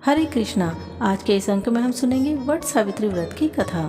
हरे कृष्णा। आज के इस अंक में हम सुनेंगे वट सावित्री व्रत की कथा।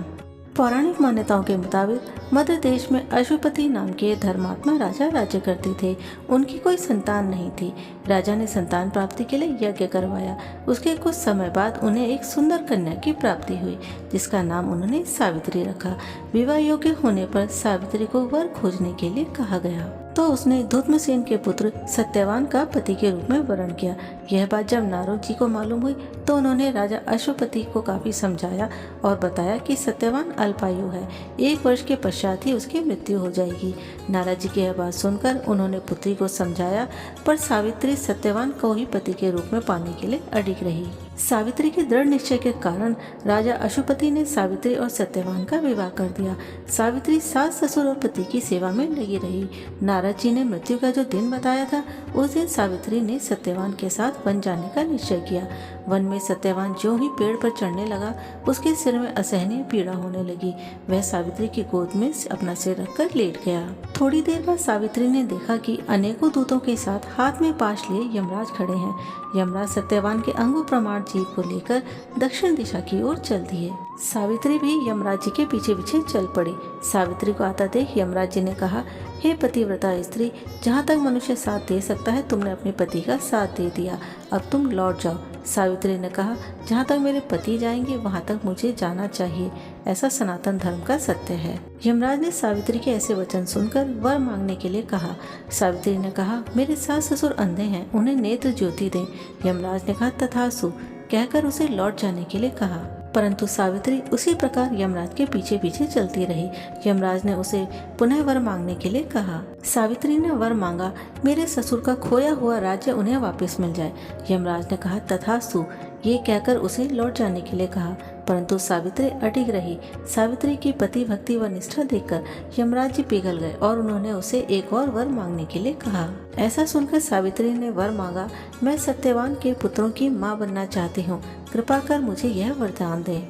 पौराणिक मान्यताओं के मुताबिक मध्य देश में अशुपति नाम के धर्मात्मा राजा राज्य करते थे। उनकी कोई संतान नहीं थी। राजा ने संतान प्राप्ति के लिए यज्ञ करवाया। उसके कुछ समय बाद उन्हें एक सुंदर कन्या की प्राप्ति हुई, जिसका नाम उन्होंने सावित्री रखा। विवाह योग्य होने पर सावित्री को वर खोजने के लिए कहा गया तो उसने धुम्रसेन के पुत्र सत्यवान का पति के रूप में वरण किया। यह बात जब नारद जी को मालूम हुई तो उन्होंने राजा अशुपति को काफी समझाया और बताया कि सत्यवान अल्पायु है, 1 वर्ष के पश्चात ही उसकी मृत्यु हो जाएगी। नारद जी की यह बात सुनकर उन्होंने पुत्री को समझाया, पर सावित्री सत्यवान को ही पति के रूप में पाने के लिए अडिग रही। सावित्री के दृढ़ निश्चय के कारण राजा अशुपति ने सावित्री और सत्यवान का विवाह कर दिया। सावित्री सास ससुर और पति की सेवा में लगी रही। नारद जी ने मृत्यु का जो दिन बताया था, उस दिन सावित्री ने सत्यवान के साथ वन जाने का निश्चय किया। वन में सत्यवान जो ही पेड़ पर चढ़ने लगा, उसके सिर में असहनीय पीड़ा होने लगी। वह सावित्री की गोद में अपना सिर रखकर लेट गया। थोड़ी देर बाद सावित्री ने देखा कि अनेकों दूतों के साथ हाथ में पाश लिए यमराज खड़े हैं। यमराज सत्यवान के अंगों प्रमाण जीव को लेकर दक्षिण दिशा की ओर चल दिए। सावित्री भी यमराज जी के पीछे पीछे चल पड़ी। सावित्री को आता देख यमराज जी ने कहा, हे पतिव्रता स्त्री, जहाँ तक मनुष्य साथ दे सकता है तुमने अपने पति का साथ दे दिया, अब तुम लौट जाओ। सावित्री ने कहा, जहाँ तक मेरे पति जाएंगे वहाँ तक मुझे जाना चाहिए, ऐसा सनातन धर्म का सत्य है। यमराज ने सावित्री के ऐसे वचन सुनकर वर मांगने के लिए कहा। सावित्री ने कहा, मेरे सास ससुर अंधे हैं, उन्हें नेत्र ज्योति दें। यमराज ने कहा, तथास्तु कहकर उसे लौट जाने के लिए कहा, परंतु सावित्री उसी प्रकार यमराज के पीछे पीछे चलती रही। यमराज ने उसे पुनः वर मांगने के लिए कहा। सावित्री ने वर मांगा, मेरे ससुर का खोया हुआ राज्य उन्हें वापस मिल जाए। यमराज ने कहा, तथास्तु ये कहकर उसे लौट जाने के लिए कहा, परंतु सावित्री अडिग रही। सावित्री की पति भक्ति व निष्ठा देखकर यमराज जी पिघल गए और उन्होंने उसे एक और वर मांगने के लिए कहा। ऐसा सुनकर सावित्री ने वर मांगा, मैं सत्यवान के पुत्रों की माँ बनना चाहती हूँ, कृपा कर मुझे यह वरदान दे।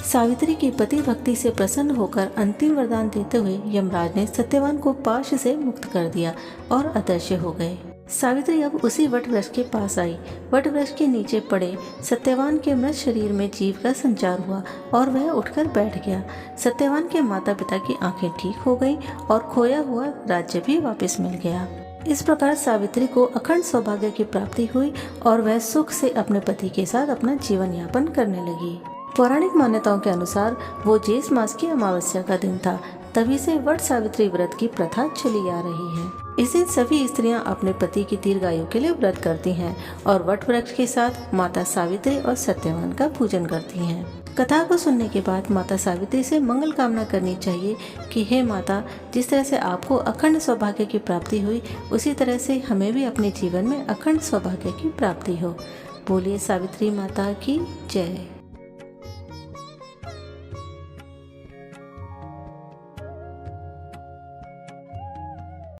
सावित्री की पति भक्ति से प्रसन्न होकर अंतिम वरदान देते हुए यमराज ने सत्यवान को पाश से मुक्त कर दिया और अदृश्य हो गए। सावित्री अब उसी वट वृक्ष के पास आई। वट वृक्ष के नीचे पड़े सत्यवान के मृत शरीर में जीव का संचार हुआ और वह उठकर बैठ गया। सत्यवान के माता पिता की आंखें ठीक हो गई और खोया हुआ राज्य भी वापस मिल गया। इस प्रकार सावित्री को अखंड सौभाग्य की प्राप्ति हुई और वह सुख से अपने पति के साथ अपना जीवन यापन करने लगी। पौराणिक मान्यताओं के अनुसार वो ज्येष्ठ मास की अमावस्या का दिन था। तभी से वट सावित्री व्रत की प्रथा चली आ रही है। इस दिन सभी स्त्रियां अपने पति की दीर्घायु के लिए व्रत करती हैं और वट वृक्ष के साथ माता सावित्री और सत्यवान का पूजन करती हैं। कथा को सुनने के बाद माता सावित्री से मंगल कामना करनी चाहिए कि हे माता, जिस तरह से आपको अखंड सौभाग्य की प्राप्ति हुई, उसी तरह से हमें भी अपने जीवन में अखंड सौभाग्य की प्राप्ति हो। बोलिए सावित्री माता की जय।